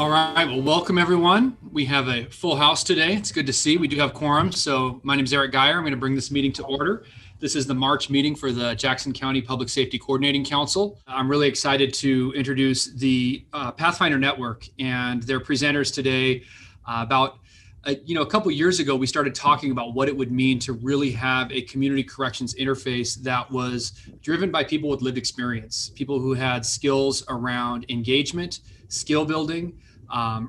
All right, well, welcome everyone. We have a full house today. It's good to see. We do have quorum. So my name is Eric Geyer. I'm going to bring this meeting to order. This is the March meeting for the Jackson County Public Safety Coordinating Council. I'm really excited to introduce the Pathfinder Network and their presenters today. A couple years ago, we started talking about what it would mean to really have a community corrections interface that was driven by people with lived experience, people who had skills around engagement, skill building,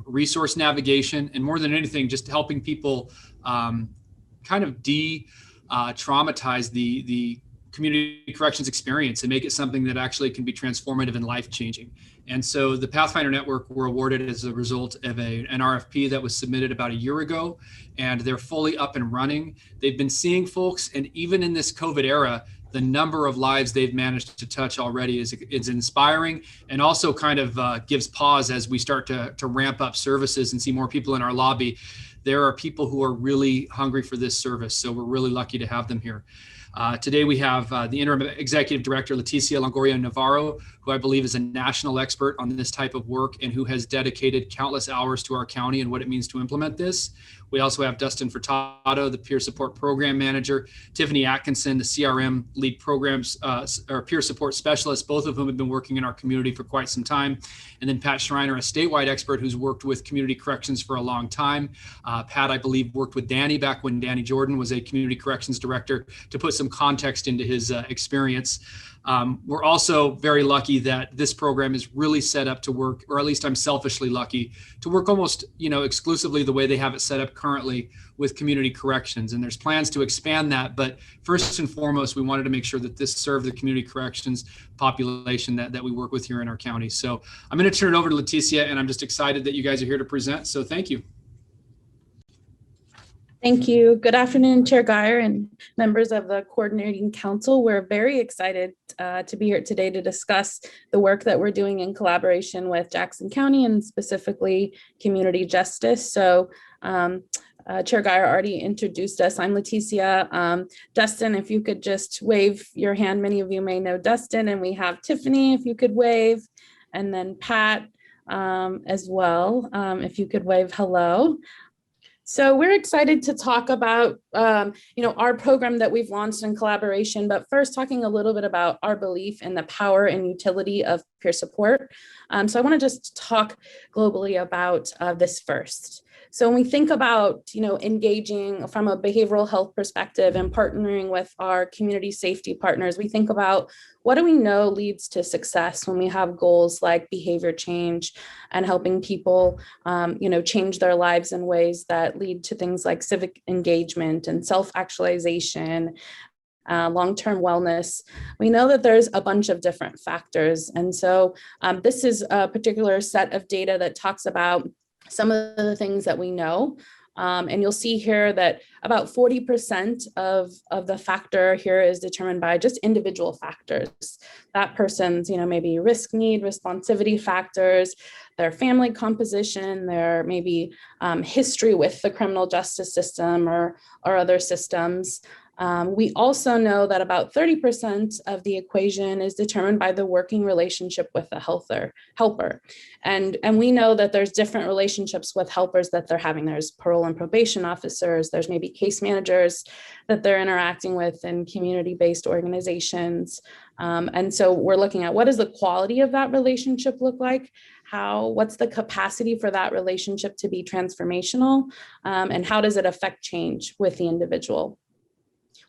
resource navigation, and more than anything, just helping people kind of traumatize the community corrections experience and make it something that actually can be transformative and life-changing. And so the Pathfinder Network were awarded as a result of an RFP that was submitted about a year ago, and they're fully up and running. They've been seeing folks, and even in this COVID era, the number of lives they've managed to touch already is inspiring, and also kind of gives pause as we start to ramp up services and see more people in our lobby. There are people who are really hungry for this service, so we're really lucky to have them here. Today we have the Interim Executive Director, LaTessa Navarro, who I believe is a national expert on this type of work and who has dedicated countless hours to our county and what it means to implement this. We also have Dustin Furtado, the Peer Support Program Manager, Tiffany Atkinson, the CRM Lead Programs or Peer Support Specialist, both of whom have been working in our community for quite some time. And then Pat Schreiner, a statewide expert who's worked with community corrections for a long time. Pat, I believe, worked with Danny back when Danny Jordan was a community corrections director to put some context into his experience. We're also very lucky that this program is really set up to work, or at least I'm selfishly lucky, to work almost exclusively the way they have it set up currently with community corrections. And there's plans to expand that. But first and foremost, we wanted to make sure that this served the community corrections population that we work with here in our county. So I'm going to turn it over to LaTessa, and I'm just excited that you guys are here to present. So thank you. Thank you. Good afternoon, Chair Geyer and members of the Coordinating Council. We're very excited to be here today to discuss the work that we're doing in collaboration with Jackson County and specifically community justice. So Chair Geyer already introduced us. I'm LaTessa. Dustin, if you could just wave your hand. Many of you may know Dustin, and we have Tiffany, if you could wave, and then Pat as well, if you could wave hello. So we're excited to talk about, our program that we've launched in collaboration, but first talking a little bit about our belief in the power and utility of peer support. So I want to just talk globally about this first. So when we think about, engaging from a behavioral health perspective and partnering with our community safety partners, we think about what do we know leads to success when we have goals like behavior change and helping people, change their lives in ways that lead to things like civic engagement and self-actualization, long-term wellness. We know that there's a bunch of different factors. And so this is a particular set of data that talks about some of the things that we know. And you'll see here that about 40% of the factor here is determined by just individual factors. That person's, maybe risk need, responsivity factors, their family composition, their maybe history with the criminal justice system or other systems. We also know that about 30% of the equation is determined by the working relationship with the helper. And we know that there's different relationships with helpers that they're having. There's parole and probation officers, there's maybe case managers that they're interacting with in community-based organizations. And so we're looking at what does the quality of that relationship look like? What's the capacity for that relationship to be transformational? And how does it affect change with the individual?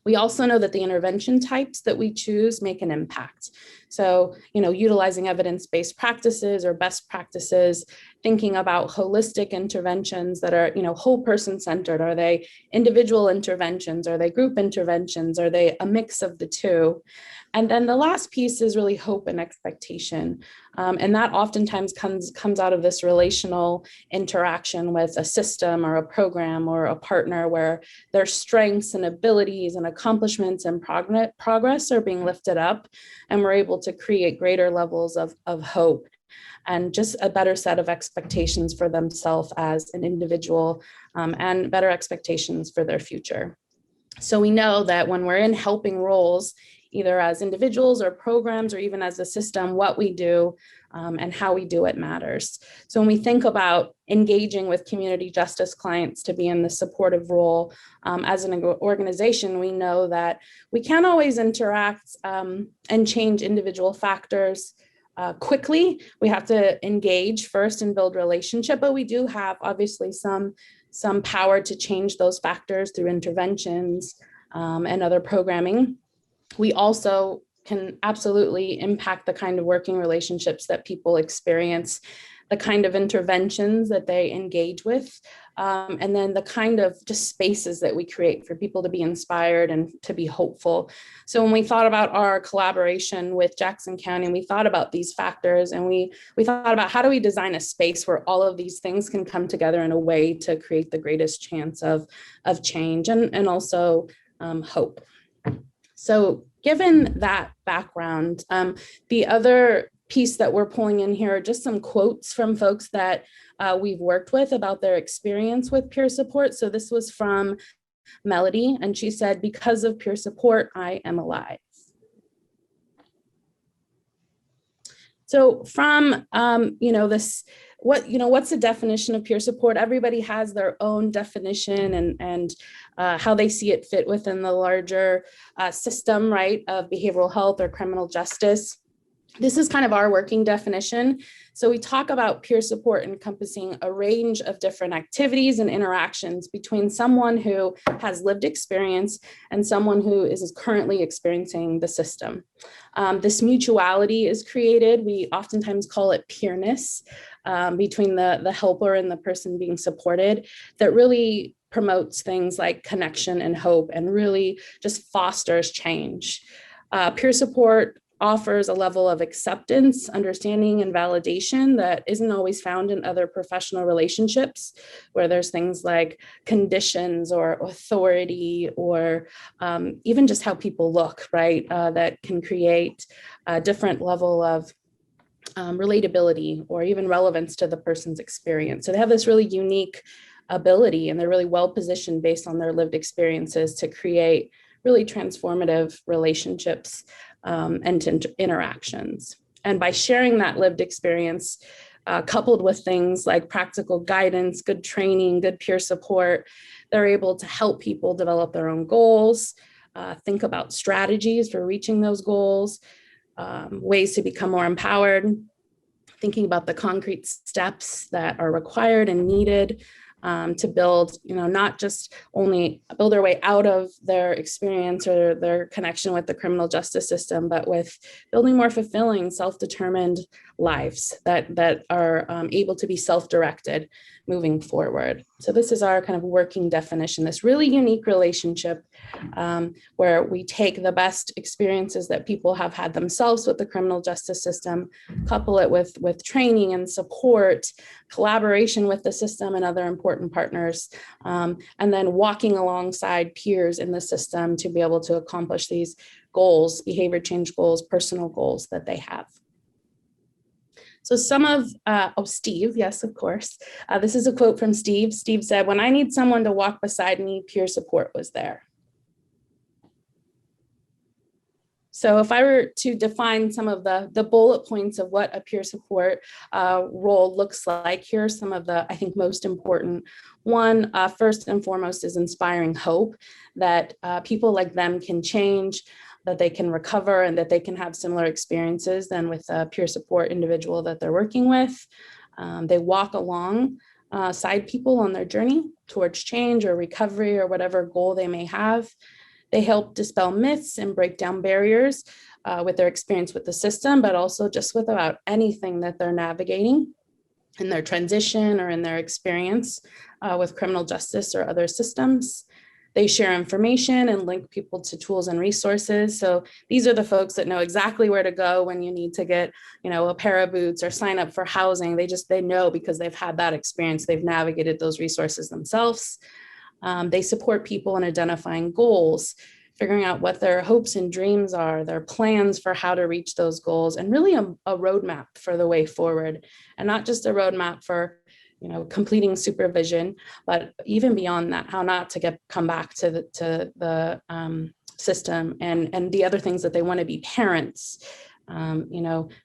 We also know that the intervention types that we choose make an impact. So, utilizing evidence-based practices or best practices, thinking about holistic interventions that are, whole person centered. Are they individual interventions? Are they group interventions? Are they a mix of the two? And then the last piece is really hope and expectation. And that oftentimes comes out of this relational interaction with a system or a program or a partner where their strengths and abilities and accomplishments and progress are being lifted up, and we're able to create greater levels of hope and just a better set of expectations for themselves as an individual and better expectations for their future. So we know that when we're in helping roles, either as individuals or programs or even as a system, what we do and how we do it matters. So when we think about engaging with community justice clients to be in the supportive role as an organization, we know that we can't always interact and change individual factors quickly. We have to engage first and build relationship, but we do have obviously some power to change those factors through interventions and other programming. We also can absolutely impact the kind of working relationships that people experience, the kind of interventions that they engage with, and then the kind of just spaces that we create for people to be inspired and to be hopeful. So when we thought about our collaboration with Jackson County, we thought about these factors, and we thought about how do we design a space where all of these things can come together in a way to create the greatest chance of change and also hope. So given that background, the other piece that we're pulling in here are just some quotes from folks that we've worked with about their experience with peer support. So this was from Melody, and she said, "Because of peer support, I am alive." So from, this, what's the definition of peer support? Everybody has their own definition and how they see it fit within the larger system, right, of behavioral health or criminal justice. This is kind of our working definition. So we talk about peer support encompassing a range of different activities and interactions between someone who has lived experience and someone who is currently experiencing the system. This mutuality is created. We oftentimes call it peerness between the helper and the person being supported that really promotes things like connection and hope and really just fosters change. Peer support offers a level of acceptance, understanding, and validation that isn't always found in other professional relationships, where there's things like conditions or authority or even just how people look, right? That can create a different level of relatability or even relevance to the person's experience. So they have this really unique ability, and they're really well positioned based on their lived experiences to create really transformative relationships and interactions. And by sharing that lived experience, coupled with things like practical guidance, good training, good peer support, they're able to help people develop their own goals, think about strategies for reaching those goals, ways to become more empowered, thinking about the concrete steps that are required and needed to build, not just only build their way out of their experience or their connection with the criminal justice system, but with building more fulfilling, self-determined lives that are able to be self-directed moving forward. So this is our kind of working definition, this really unique relationship where we take the best experiences that people have had themselves with the criminal justice system, couple it with training and support, collaboration with the system and other important partners, and then walking alongside peers in the system to be able to accomplish these goals, behavior change goals, personal goals that they have. So some of, Steve, yes, of course. This is a quote from Steve. Steve said, "When I need someone to walk beside me, peer support was there." So if I were to define some of the bullet points of what a peer support role looks like, here are some of the, I think, most important. One, first and foremost, is inspiring hope that people like them can change, that they can recover, and that they can have similar experiences than with a peer support individual that they're working with. They walk alongside people on their journey towards change or recovery or whatever goal they may have. They help dispel myths and break down barriers with their experience with the system, but also just with about anything that they're navigating in their transition or in their experience with criminal justice or other systems. They share information and link people to tools and resources. So these are the folks that know exactly where to go when you need to get, a pair of boots or sign up for housing. They know because they've had that experience. They've navigated those resources themselves. They support people in identifying goals, figuring out what their hopes and dreams are, their plans for how to reach those goals, and really a roadmap for the way forward. And not just a roadmap for completing supervision, but even beyond that, how not to come back to the system, and the other things that they want to be parents,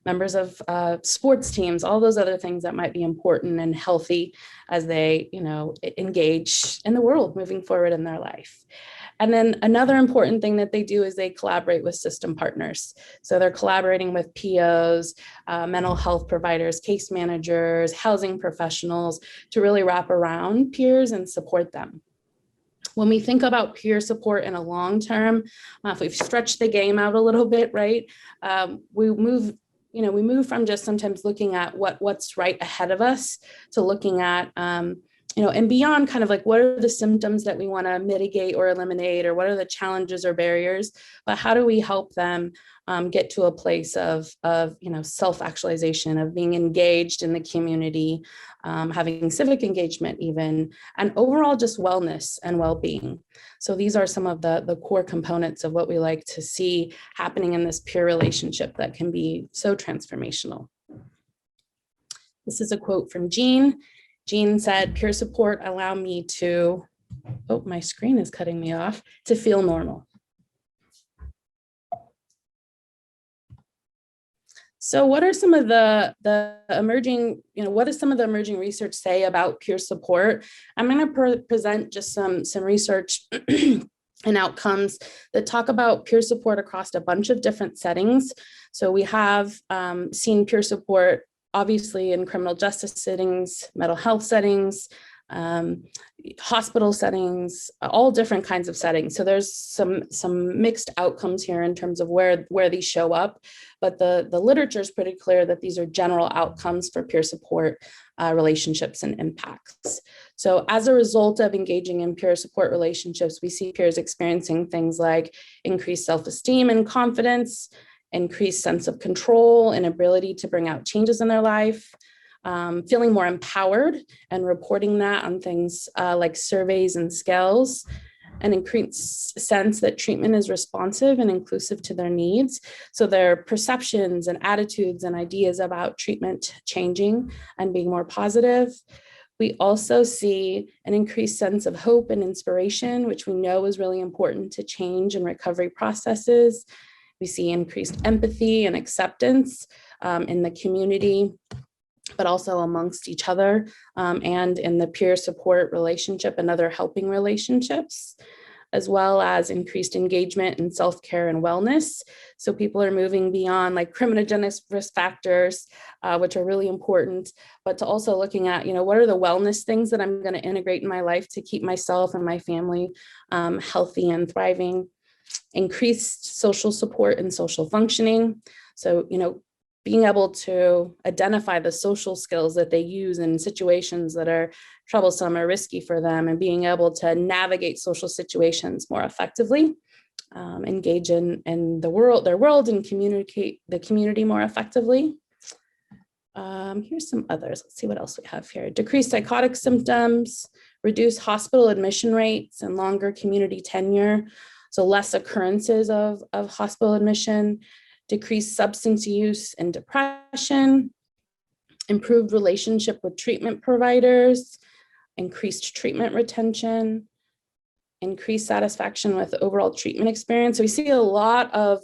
members of sports teams, all those other things that might be important and healthy as they, engage in the world moving forward in their life. And then another important thing that they do is they collaborate with system partners. So they're collaborating with POs, mental health providers, case managers, housing professionals to really wrap around peers and support them. When we think about peer support in a long term, if we've stretched the game out a little bit, right, we move from just sometimes looking at what's right ahead of us to looking at, and beyond kind of like what are the symptoms that we want to mitigate or eliminate, or what are the challenges or barriers, but how do we help them get to a place of self-actualization, of being engaged in the community, having civic engagement even, and overall just wellness and well-being. So these are some of the core components of what we like to see happening in this peer relationship that can be so transformational. This is a quote from Jean. Jean said, "Peer support allow me to," oh, my screen is cutting me off, "to feel normal." So what are some of the emerging, what does some of the emerging research say about peer support? I'm going to present just some research and outcomes that talk about peer support across a bunch of different settings. So we have seen peer support obviously in criminal justice settings, mental health settings, hospital settings, all different kinds of settings. So there's some mixed outcomes here in terms of where these show up, but the literature is pretty clear that these are general outcomes for peer support relationships and impacts. So as a result of engaging in peer support relationships, we see peers experiencing things like increased self-esteem and confidence, increased sense of control and ability to bring out changes in their life, feeling more empowered and reporting that on things like surveys and scales, an increased sense that treatment is responsive and inclusive to their needs. So their perceptions and attitudes and ideas about treatment changing and being more positive. We also see an increased sense of hope and inspiration, which we know is really important to change and recovery processes. We see increased empathy and acceptance in the community, but also amongst each other and in the peer support relationship and other helping relationships, as well as increased engagement in self-care and wellness. So people are moving beyond like criminogenic risk factors, which are really important, but to also looking at, what are the wellness things that I'm going to integrate in my life to keep myself and my family healthy and thriving. Increased social support and social functioning. So, being able to identify the social skills that they use in situations that are troublesome or risky for them, and being able to navigate social situations more effectively, engage in their world and communicate the community more effectively. Here's some others. Let's see what else we have here. Decreased psychotic symptoms, reduced hospital admission rates and longer community tenure. So less occurrences of hospital admission, decreased substance use and depression, improved relationship with treatment providers, increased treatment retention, increased satisfaction with overall treatment experience. So we see a lot of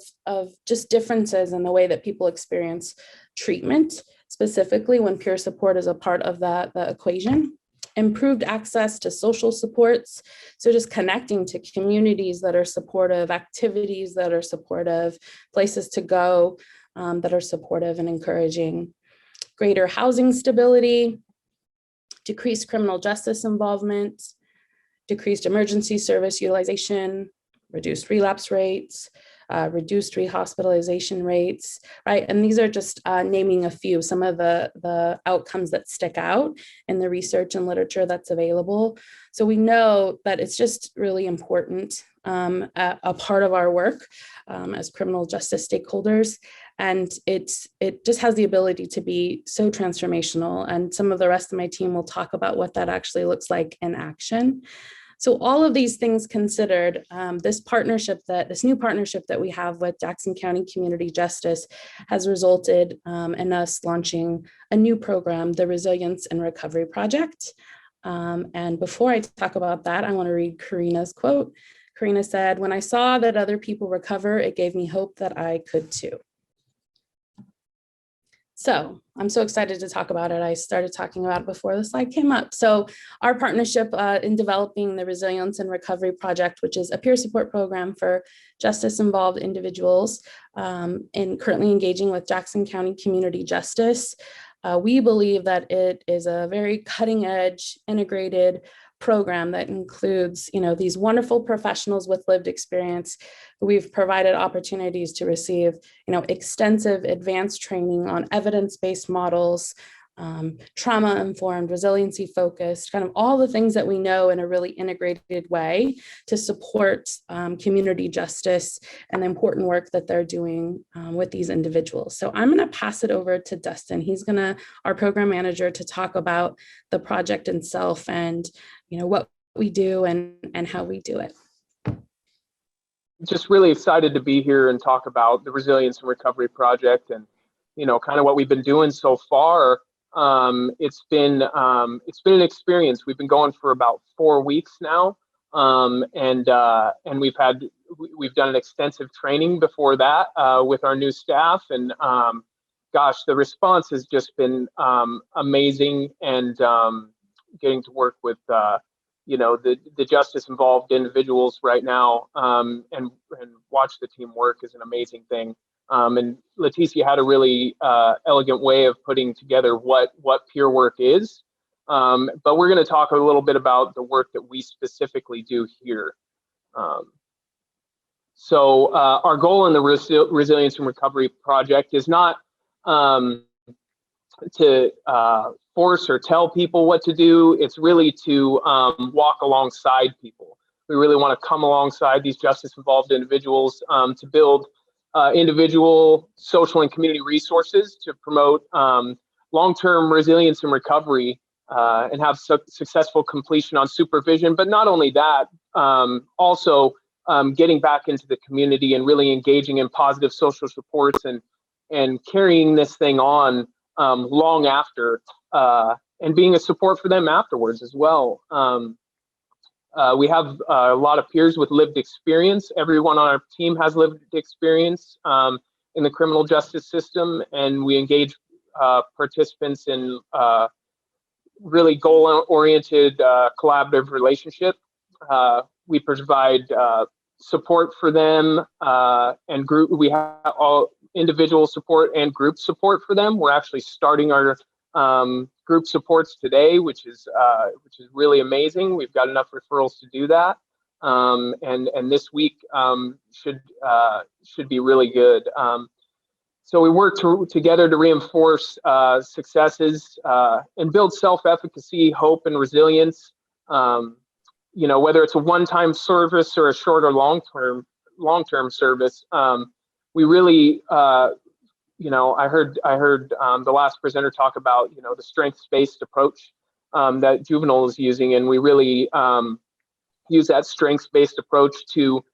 just differences in the way that people experience treatment, specifically when peer support is a part of the equation. Improved access to social supports. So just connecting to communities that are supportive, activities that are supportive, places to go that are supportive and encouraging. Greater housing stability, decreased criminal justice involvement, decreased emergency service utilization, reduced relapse rates, reduced rehospitalization rates, right? And these are just naming a few, some of the outcomes that stick out in the research and literature that's available. So we know that it's just really important, a part of our work as criminal justice stakeholders. And it just has the ability to be so transformational. And some of the rest of my team will talk about what that actually looks like in action. So all of these things considered, this new partnership that we have with Jackson County Community Justice has resulted in us launching a new program, the Resilience and Recovery Project. And before I talk about that, I want to read Karina's quote. Karina said, "When I saw that other people recover, it gave me hope that I could too." So I'm so excited to talk about it. I started talking about it before the slide came up. So our partnership in developing the Resilience and Recovery Project, which is a peer support program for justice-involved individuals, and currently engaging with Jackson County Community Justice. We believe that it is a very cutting-edge, integrated program that includes, these wonderful professionals with lived experience. We've provided opportunities to receive, extensive advanced training on evidence-based models, trauma-informed, resiliency-focused, kind of all the things that we know in a really integrated way to support community justice and the important work that they're doing with these individuals. So I'm going to pass it over to Dustin. He's our program manager, to talk about the project itself and what we do and how we do it. Just really excited to be here and talk about the Resilience and Recovery Project and kind of what we've been doing so far. It's been an experience. We've been going for about 4 weeks now, and we've done an extensive training before that with our new staff, and gosh, the response has just been amazing, and getting to work with the justice involved individuals right now, and watch the team work is an amazing thing. And LaTessa had a really elegant way of putting together what peer work is. But we're going to talk a little bit about the work that we specifically do here. So our goal in the Resilience and Recovery Project is not to force or tell people what to do. It's really to walk alongside people. We really want to come alongside these justice-involved individuals to build individual, social, and community resources to promote long-term resilience and recovery, and have successful completion on supervision. But not only that, also getting back into the community and really engaging in positive social supports and carrying this thing on long after, and being a support for them afterwards as well. We have a lot of peers with lived experience. Everyone on our team has lived experience in the criminal justice system, and we engage participants in really goal-oriented collaborative relationship. We provide support for them and group. We have all individual support and group support for them. We're actually starting our group supports today, which is really amazing. We've got enough referrals to do that, and this week should be really good. So we work together to reinforce successes and build self-efficacy, hope, and resilience. Whether it's a one-time service or a short or long-term service, we really. I heard the last presenter talk about the strengths-based approach that Juvenile is using, and we really use that strengths-based approach to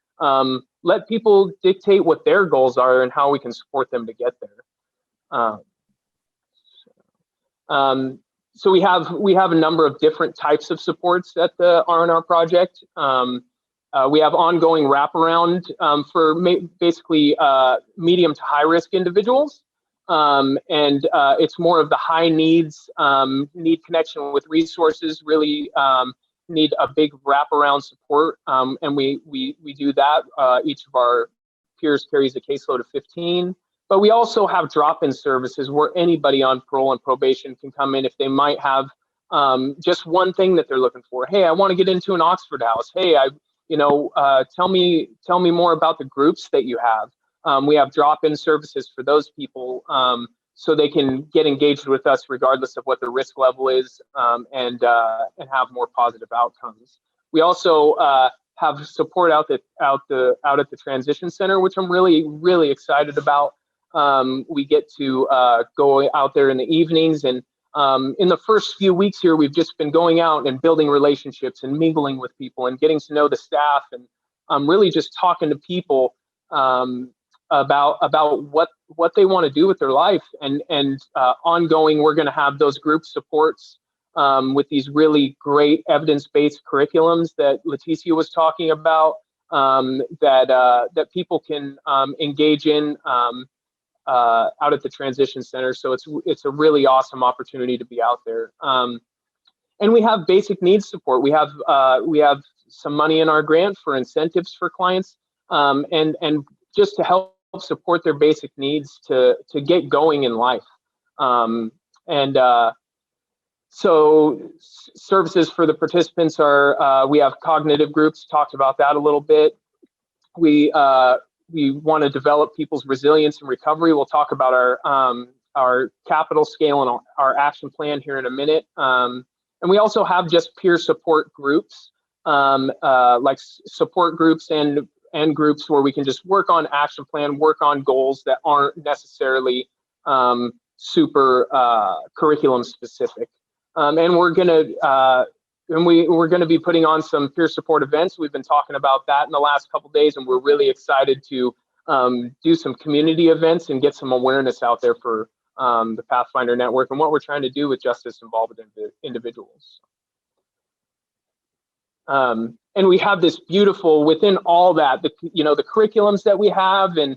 let people dictate what their goals are and how we can support them to get there. So we have a number of different types of supports at the R&R project. We have ongoing wraparound for basically medium to high risk individuals. And it's more of the high needs, need connection with resources, really need a big wraparound support. And we do that. Each of our peers carries a caseload of 15. But we also have drop-in services where anybody on parole and probation can come in if they might have just one thing that they're looking for. Hey, I want to get into an Oxford house. Hey, tell me more about the groups that you have. We have drop-in services for those people, so they can get engaged with us regardless of what the risk level is, and have more positive outcomes. We also have support out at the transition center, which I'm really excited about. We get to go out there in the evenings and In the first few weeks here, we've just been going out and building relationships and mingling with people and getting to know the staff, and really just talking to people about what they want to do with their life. And ongoing, we're going to have those group supports with these really great evidence-based curriculums that LaTessa was talking about, that people can engage in out at the transition center. So it's a really awesome opportunity to be out there. And we have basic needs support. We have some money in our grant for incentives for clients, and just to help support their basic needs to get going in life. So services for the participants are, we have cognitive groups, talked about that a little bit. We want to develop people's resilience and recovery. We'll talk about our capital scale and our action plan here in a minute. And we also have just peer support groups, like support groups and groups where we can just work on action plan, work on goals that aren't necessarily super curriculum specific. And we're gonna be putting on some peer support events. We've been talking about that in the last couple of days, and we're really excited to do some community events and get some awareness out there for the Pathfinder Network and what we're trying to do with justice involved individuals. And we have this beautiful, within all that, the curriculums that we have and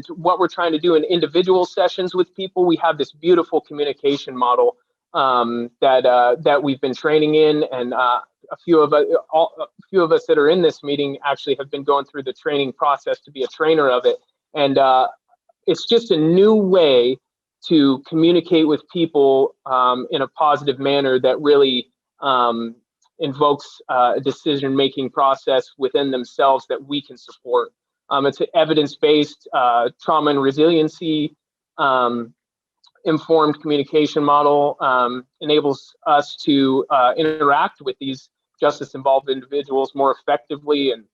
what we're trying to do in individual sessions with people. We have this beautiful communication model that we've been training in, and a few of us that are in this meeting actually have been going through the training process to be a trainer of it. And it's just a new way to communicate with people in a positive manner that really invokes a decision-making process within themselves that we can support. It's an evidence-based trauma and resiliency informed communication model, enables us to interact with these justice-involved individuals more effectively, and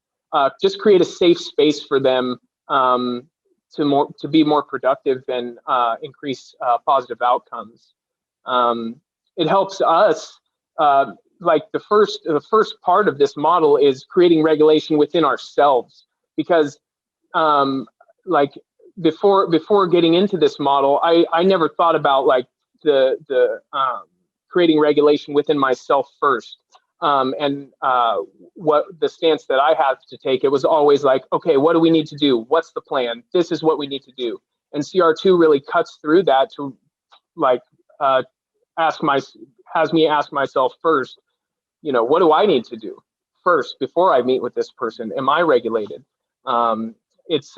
just create a safe space for them to be more productive and increase positive outcomes. It helps us, like the first part of this model is creating regulation within ourselves, because like before getting into this model, I never thought about like the creating regulation within myself first. And what the stance that I have to take, it was always like, okay, what do we need to do? What's the plan? This is what we need to do. And CR2 really cuts through that to like has me ask myself first, what do I need to do first before I meet with this person? Am I regulated? It's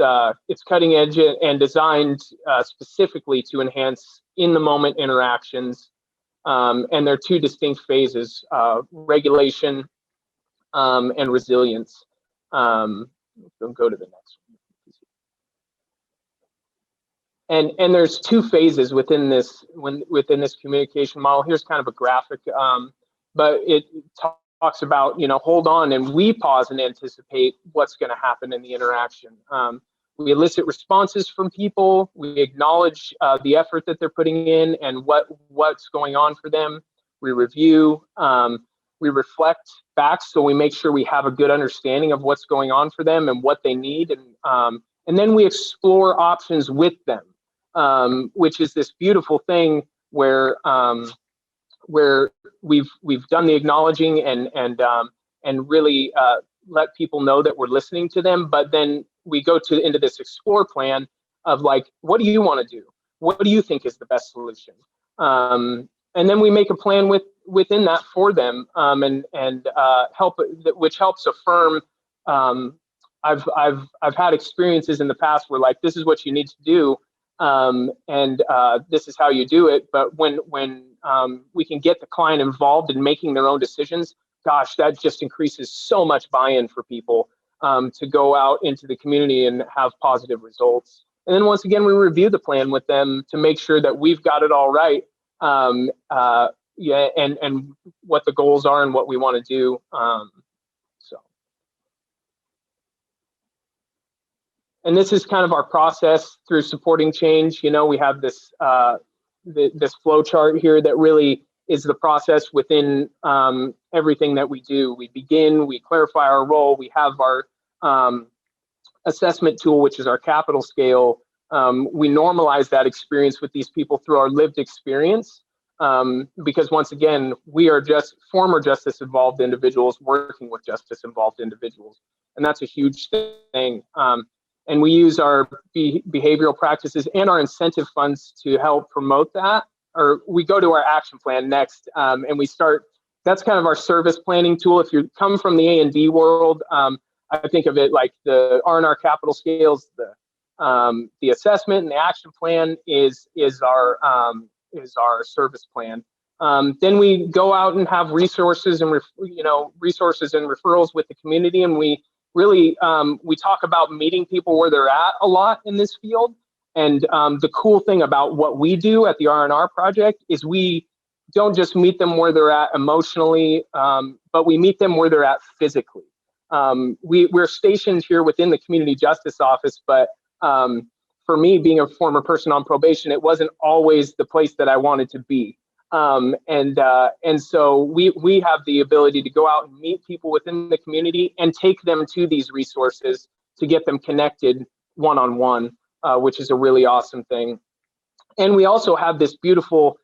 cutting edge and designed specifically to enhance in the moment interactions. And there are two distinct phases, regulation and resilience. Go to the next one. And there's two phases within this communication model. Here's kind of a graphic, but it talks about, hold on, and we pause and anticipate what's going to happen in the interaction. We elicit responses from people. We acknowledge the effort that they're putting in and what's going on for them. We review. We reflect back, so we make sure we have a good understanding of what's going on for them and what they need, and then we explore options with them, which is this beautiful thing where we've done the acknowledging and really let people know that we're listening to them, but then we go into this explore plan of like, what do you want to do? What do you think is the best solution? And then we make a plan within that for them, and which helps affirm. I've had experiences in the past where like, this is what you need to do, and this is how you do it. But when we can get the client involved in making their own decisions, gosh, that just increases so much buy-in for people to go out into the community and have positive results. And then once again, we review the plan with them to make sure that we've got it all right, and what the goals are and what we want to do. And this is kind of our process through supporting change. We have this this flow chart here that really is the process within everything that we do. We begin, we clarify our role, we have our assessment tool, which is our capital scale. We normalize that experience with these people through our lived experience, because once again, we are just former justice involved individuals working with justice involved individuals. And that's a huge thing. And we use our behavioral practices and our incentive funds to help promote that. Or we go to our action plan next, and we start, that's kind of our service planning tool. If you come from the A&D world, I think of it like the R&R capital scales, the assessment and the action plan is our service plan. Then we go out and have resources and resources and referrals with the community, and we really we talk about meeting people where they're at a lot in this field. And the cool thing about what we do at the R&R project is we don't just meet them where they're at emotionally, but we meet them where they're at physically. We're stationed here within the community justice office, but for me, being a former person on probation, it wasn't always the place that I wanted to be. And so we have the ability to go out and meet people within the community and take them to these resources to get them connected one-on-one, which is a really awesome thing. And we also have this beautiful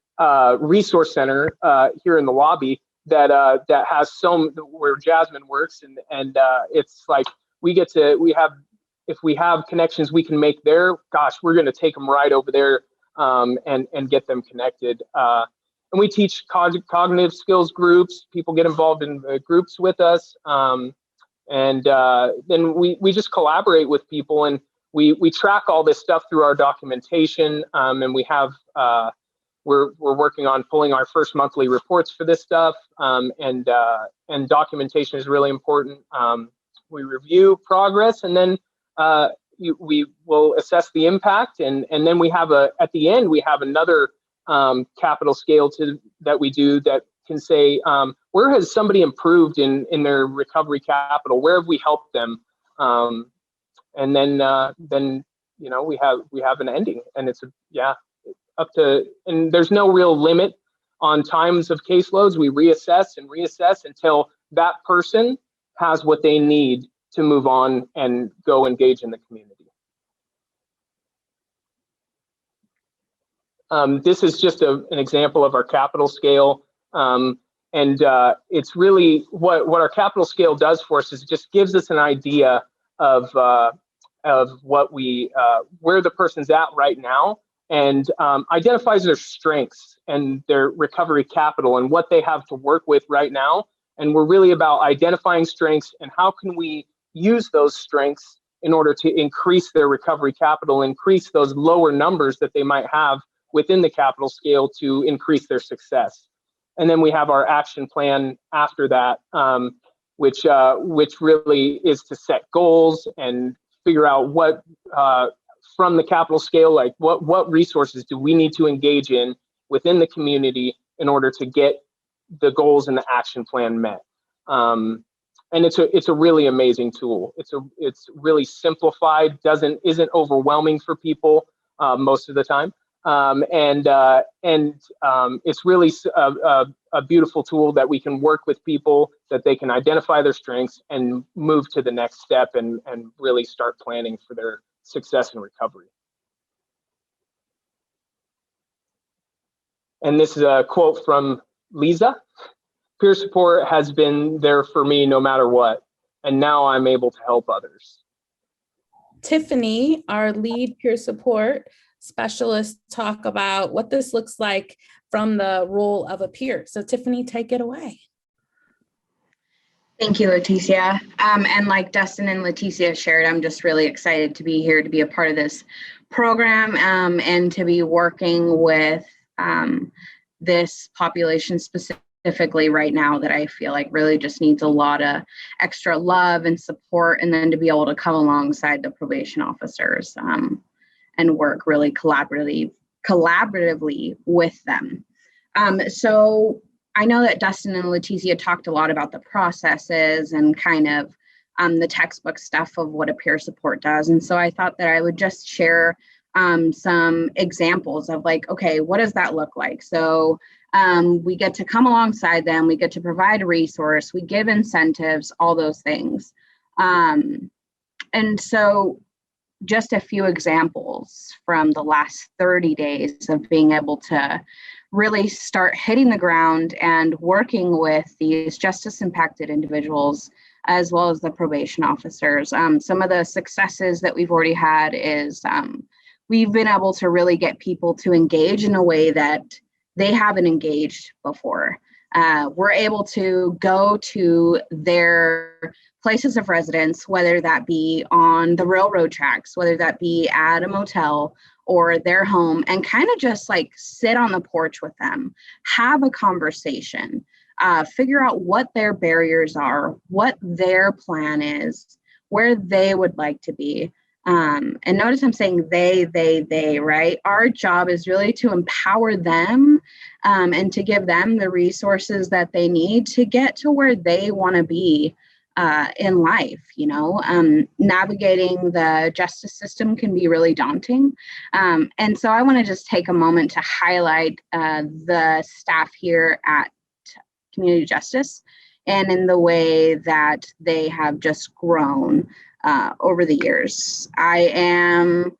resource center here in the lobby that has where Jasmine works, and it's like if we have connections we can make there, gosh, we're going to take them right over there and get them connected. And we teach cognitive skills groups. People get involved in groups with us, and then we just collaborate with people, and we track all this stuff through our documentation, and we have we're working on pulling our first monthly reports for this stuff, and documentation is really important. We review progress, and then we will assess the impact, and then we have at the end we have another capital scale that we do that can say where has somebody improved in their recovery capital, where have we helped them, and then we have an ending, and it's up to, and there's no real limit on times of caseloads. We reassess until that person has what they need to move on and go engage in the community. This is just an example of our capital scale. And it's really what our capital scale does for us is it just gives us an idea of what where the person's at right now, and identifies their strengths and their recovery capital and what they have to work with right now. And we're really about identifying strengths and how can we use those strengths in order to increase their recovery capital, increase those lower numbers that they might have within the capital scale to increase their success. And then we have our action plan after that, which really is to set goals and figure out what from the capital scale, like what resources do we need to engage in within the community in order to get the goals in the action plan met. And it's a really amazing tool. It's really simplified, isn't overwhelming for people most of the time. And it's really a beautiful tool that we can work with people, that they can identify their strengths and move to the next step and really start planning for their success and recovery. And this is a quote from Lisa. Peer support has been there for me no matter what, and now I'm able to help others. Tiffany, our lead peer support specialist, talk about what this looks like from the role of a peer. So Tiffany, take it away. Thank you, LaTessa. And like Dustin and LaTessa shared, I'm just really excited to be here to be a part of this program and to be working with this population specifically right now that I feel like really just needs a lot of extra love and support, and then to be able to come alongside the probation officers and work really collaboratively with them. So I know that Dustin and LaTessa talked a lot about the processes and kind of the textbook stuff of what a peer support does. And so I thought that I would just share some examples of like, okay, what does that look like? So we get to come alongside them, we get to provide a resource, we give incentives, all those things. And so just a few examples from the last 30 days of being able to really start hitting the ground and working with these justice impacted individuals as well as the probation officers. Some of the successes that we've already had is we've been able to really get people to engage in a way that they haven't engaged before. We're able to go to their places of residence, whether that be on the railroad tracks, whether that be at a motel or their home, and kind of just like sit on the porch with them, have a conversation, figure out what their barriers are, what their plan is, where they would like to be. And notice I'm saying they, right? Our job is really to empower them and to give them the resources that they need to get to where they want to be in life. Navigating the justice system can be really daunting. And so I want to just take a moment to highlight the staff here at Community Justice and in the way that they have just grown over the years. I am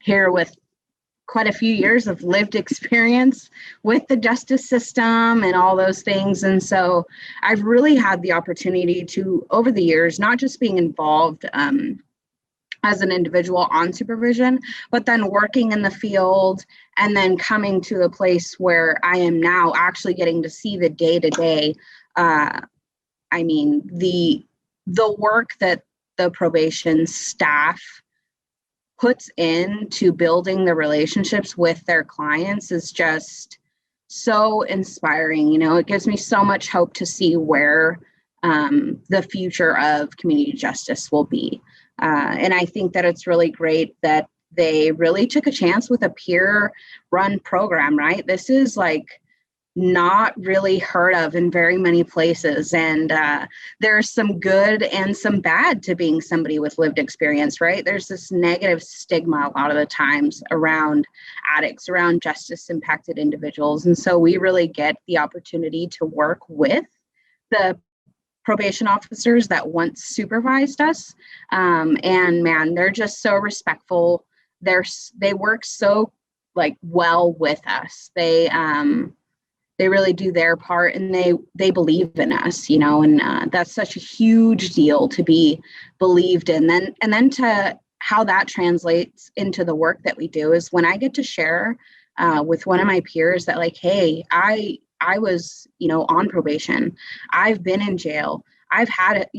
here with quite a few years of lived experience with the justice system and all those things. And so I've really had the opportunity to, over the years, not just being involved as an individual on supervision, but then working in the field and then coming to the place where I am now actually getting to see the day-to-day. The work that the probation staff puts into building the relationships with their clients is just so inspiring. It gives me so much hope to see where the future of community justice will be. And I think that it's really great that they really took a chance with a peer-run program, right? This is like not really heard of in very many places. And there's some good and some bad to being somebody with lived experience, right? There's this negative stigma a lot of the times around addicts, around justice impacted individuals. And so we really get the opportunity to work with the probation officers that once supervised us. And man, they're just so respectful. They work so well with us. They really do their part, and they believe in us, and that's such a huge deal to be believed in. And then to how that translates into the work that we do is when I get to share with one of my peers that hey, I was, on probation. I've been in jail. I've had it,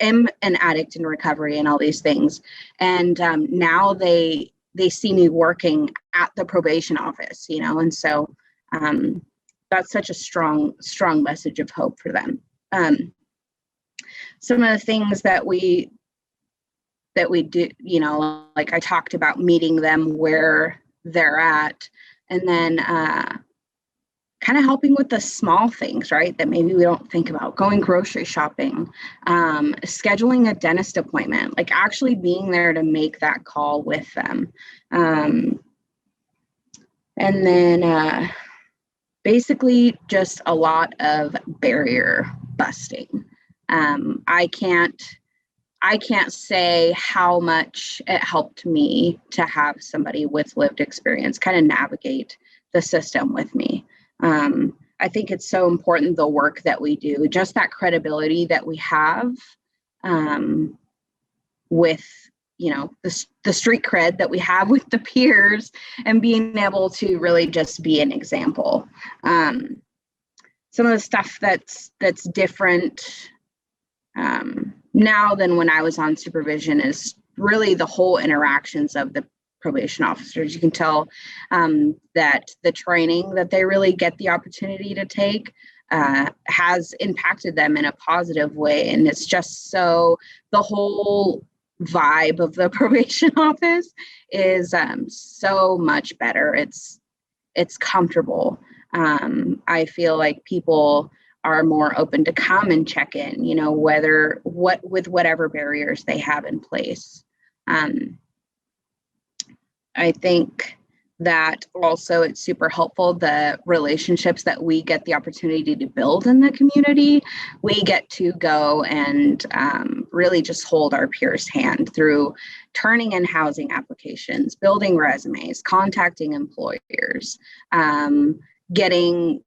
am an addict in recovery and all these things. And now they see me working at the probation office, and so that's such a strong message of hope for them. Some of the things that we do, like I talked about, meeting them where they're at, and then kind of helping with the small things, right, that maybe we don't think about, going grocery shopping, scheduling a dentist appointment, actually being there to make that call with them. And then basically just a lot of barrier busting. I can't say how much it helped me to have somebody with lived experience kind of navigate the system with me. I think it's so important, the work that we do, just that credibility that we have with the street cred that we have with the peers, and being able to really just be an example. Some of the stuff that's different now than when I was on supervision is really the whole interactions of the probation officers. You can tell that the training that they really get the opportunity to take has impacted them in a positive way. And it's just the whole vibe of the probation office is so much better. It's comfortable. I feel like people are more open to come and check in, with whatever barriers they have in place. I think that also it's super helpful, the relationships that we get the opportunity to build in the community. We get to go and really just hold our peers' hand through turning in housing applications, building resumes, contacting employers, getting,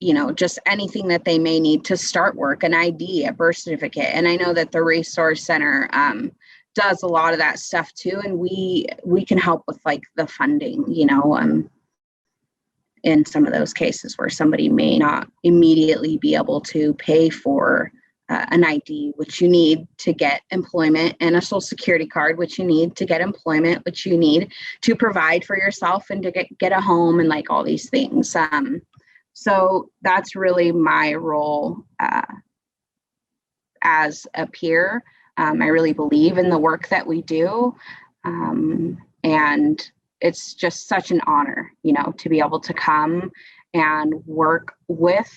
you know, just anything that they may need to start work, an ID, a birth certificate. And I know that the Resource Center does a lot of that stuff too, and we can help with like the funding, you know, in some of those cases where somebody may not immediately be able to pay for an ID, which you need to get employment, and a social security card, which you need to get employment, which you need to provide for yourself and to get a home, and like all these things. So that's really my role as a peer. I really believe in the work that we do. And it's just such an honor, you know, to be able to come and work with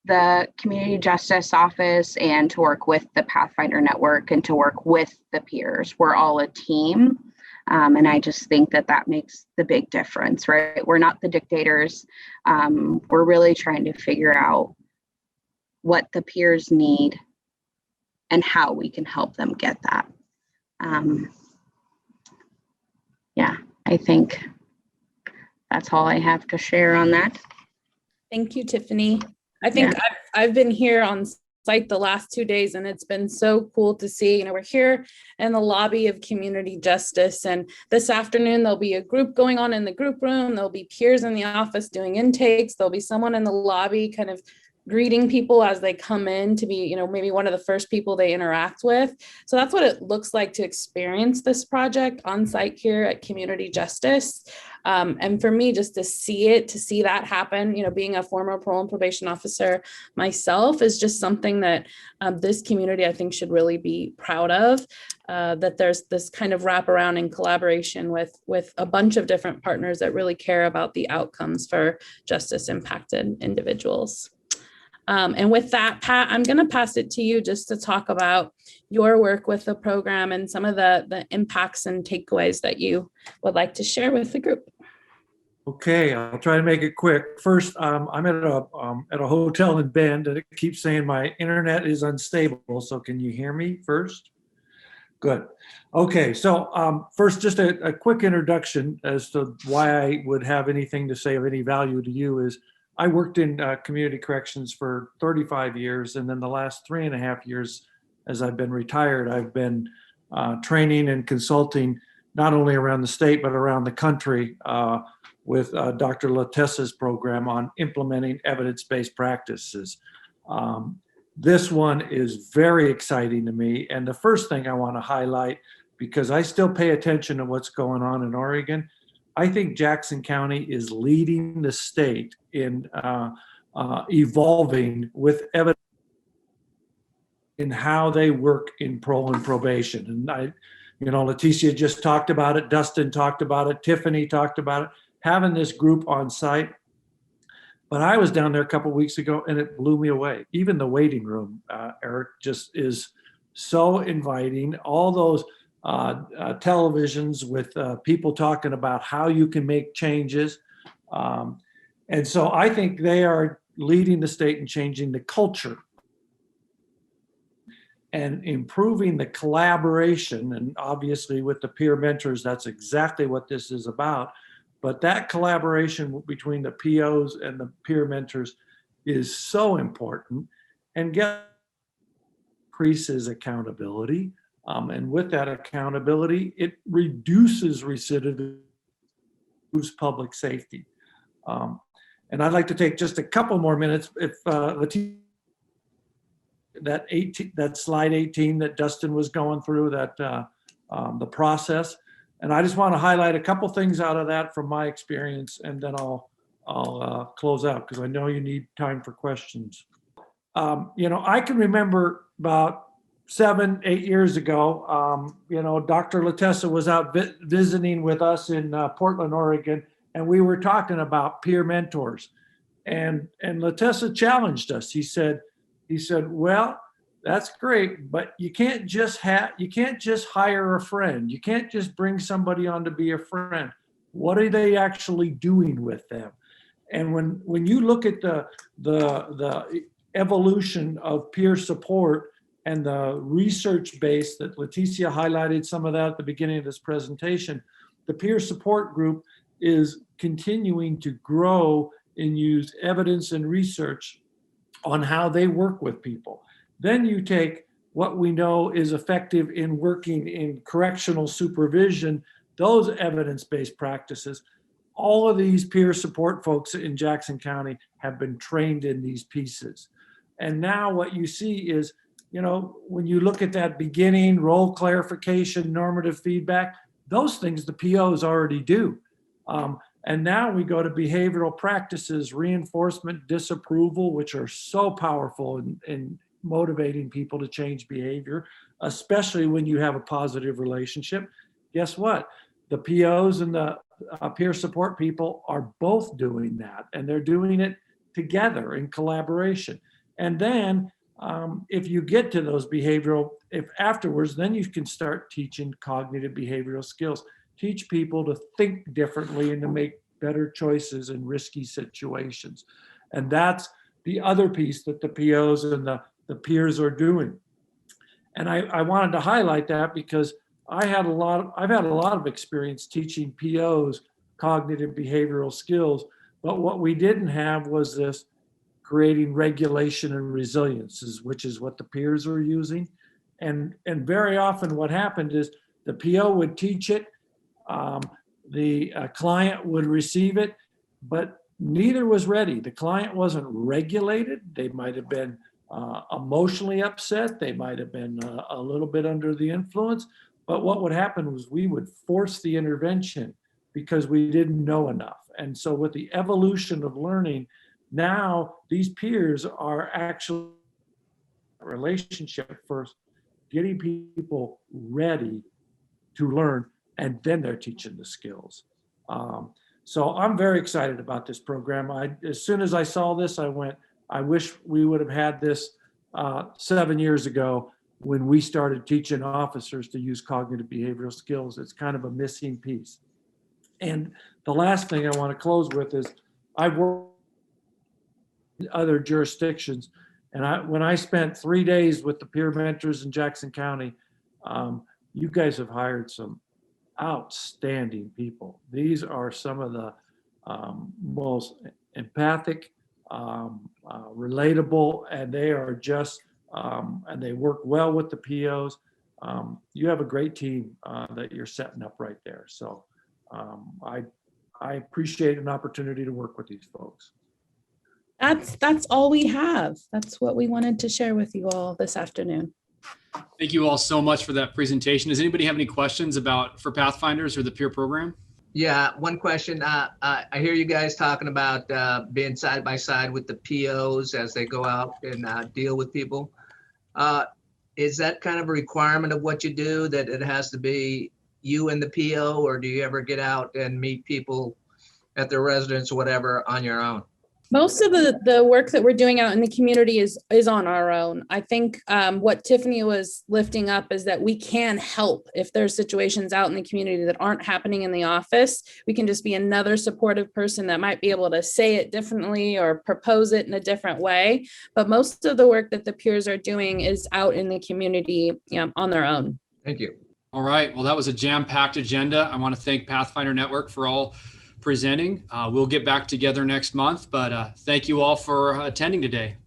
the Community Justice Office and to work with the Pathfinder Network and to work with the peers. We're all a team. And I just think that that makes the big difference, right? We're not the dictators. We're really trying to figure out what the peers need and how we can help them get that. Yeah, I think that's all I have to share on that. Thank you, Tiffany. I think I've been here on site the last 2 days, and it's been so cool to see. You know, we're here in the lobby of Community Justice, and this afternoon there'll be a group going on in the group room. There'll be peers in the office doing intakes. There'll be someone in the lobby kind of greeting people as they come in to be, you know, maybe one of the first people they interact with. So that's what it looks like to experience this project on site here at Community Justice. And for me, just to see that happen, you know, being a former parole and probation officer myself is just something that this community, I think, should really be proud of, that there's this kind of wraparound and collaboration with a bunch of different partners that really care about the outcomes for justice impacted individuals. And with that, Pat, I'm going to pass it to you just to talk about your work with the program and some of the impacts and takeaways that you would like to share with the group. Okay, I'll try to make it quick. First, I'm at a hotel in Bend, and it keeps saying my internet is unstable. So can you hear me first? Good. Okay, so first, just a quick introduction as to why I would have anything to say of any value to you is I worked in community corrections for 35 years, and then the last 3.5 years, as I've been retired, I've been training and consulting not only around the state, but around the country with Dr. LaTessa's program on implementing evidence-based practices. This one is very exciting to me. And the first thing I want to highlight, because I still pay attention to what's going on in Oregon, I think Jackson County is leading the state in evolving with evidence in how they work in parole and probation. And LaTessa just talked about it, Dustin talked about it, Tiffany talked about it, having this group on site. But I was down there a couple of weeks ago and it blew me away. Even the waiting room, Eric, just is so inviting. All those televisions with people talking about how you can make changes. And so I think they are leading the state and changing the culture and improving the collaboration. And obviously with the peer mentors, that's exactly what this is about. But that collaboration between the POs and the peer mentors is so important, and increases accountability. And with that accountability, it reduces recidivism, improves public safety. And I'd like to take just a couple more minutes if that slide 18 that Dustin was going through, that the process. And I just want to highlight a couple things out of that from my experience, and then I'll close out because I know you need time for questions. I can remember about 7-8 years ago, Dr. LaTessa was out visiting with us in Portland, Oregon, and we were talking about peer mentors. And LaTessa challenged us. He said, well, That's great, but you can't just hire a friend. You can't just bring somebody on to be a friend. What are they actually doing with them? And when you look at the evolution of peer support and the research base that LaTessa highlighted some of that at the beginning of this presentation, the peer support group is continuing to grow and use evidence and research on how they work with people. Then you take what we know is effective in working in correctional supervision, those evidence-based practices. All of these peer support folks in Jackson County have been trained in these pieces. And now what you see is, when you look at that beginning, role clarification, normative feedback, those things the POs already do. And now we go to behavioral practices, reinforcement, disapproval, which are so powerful in motivating people to change behavior, especially when you have a positive relationship. Guess what? The POs and the peer support people are both doing that, and they're doing it together in collaboration. And then if you get to those if afterwards, then you can start teaching cognitive behavioral skills. Teach people to think differently and to make better choices in risky situations. And that's the other piece that the POs and the peers are doing. And I wanted to highlight that because I've had a lot of experience teaching POs cognitive behavioral skills, but what we didn't have was this creating regulation and resilience, which is what the peers are using. And very often what happened is the PO would teach it, the client would receive it, but neither was ready. The client wasn't regulated. They might have been emotionally upset. They might have been a little bit under the influence. But what would happen was we would force the intervention because we didn't know enough. And so with the evolution of learning, now these peers are actually relationship first, getting people ready to learn, and then they're teaching the skills. So I'm very excited about this program. As soon as I saw this, I went, I wish we would have had this 7 years ago when we started teaching officers to use cognitive behavioral skills. It's kind of a missing piece. And the last thing I want to close with is I've worked in other jurisdictions, and when I spent 3 days with the peer mentors in Jackson County, you guys have hired some outstanding people. These are some of the most empathic, relatable, and they are just, and they work well with the POs. You have a great team that you're setting up right there. So I appreciate an opportunity to work with these folks. That's all we have. That's what we wanted to share with you all this afternoon. Thank you all so much for that presentation. Does anybody have any questions for Pathfinders or the peer program? Yeah, one question. I hear you guys talking about being side by side with the POs as they go out and deal with people. Is that kind of a requirement of what you do, that it has to be you and the PO, or do you ever get out and meet people at their residence or whatever on your own? Most of the work that we're doing out in the community is on our own. I think what Tiffany was lifting up is that we can help if there's situations out in the community that aren't happening in the office. We can just be another supportive person that might be able to say it differently or propose it in a different way. But most of the work that the peers are doing is out in the community, on their own. Thank you. All right. Well, that was a jam-packed agenda. I want to thank Pathfinder Network for all presenting. We'll get back together next month, but thank you all for attending today.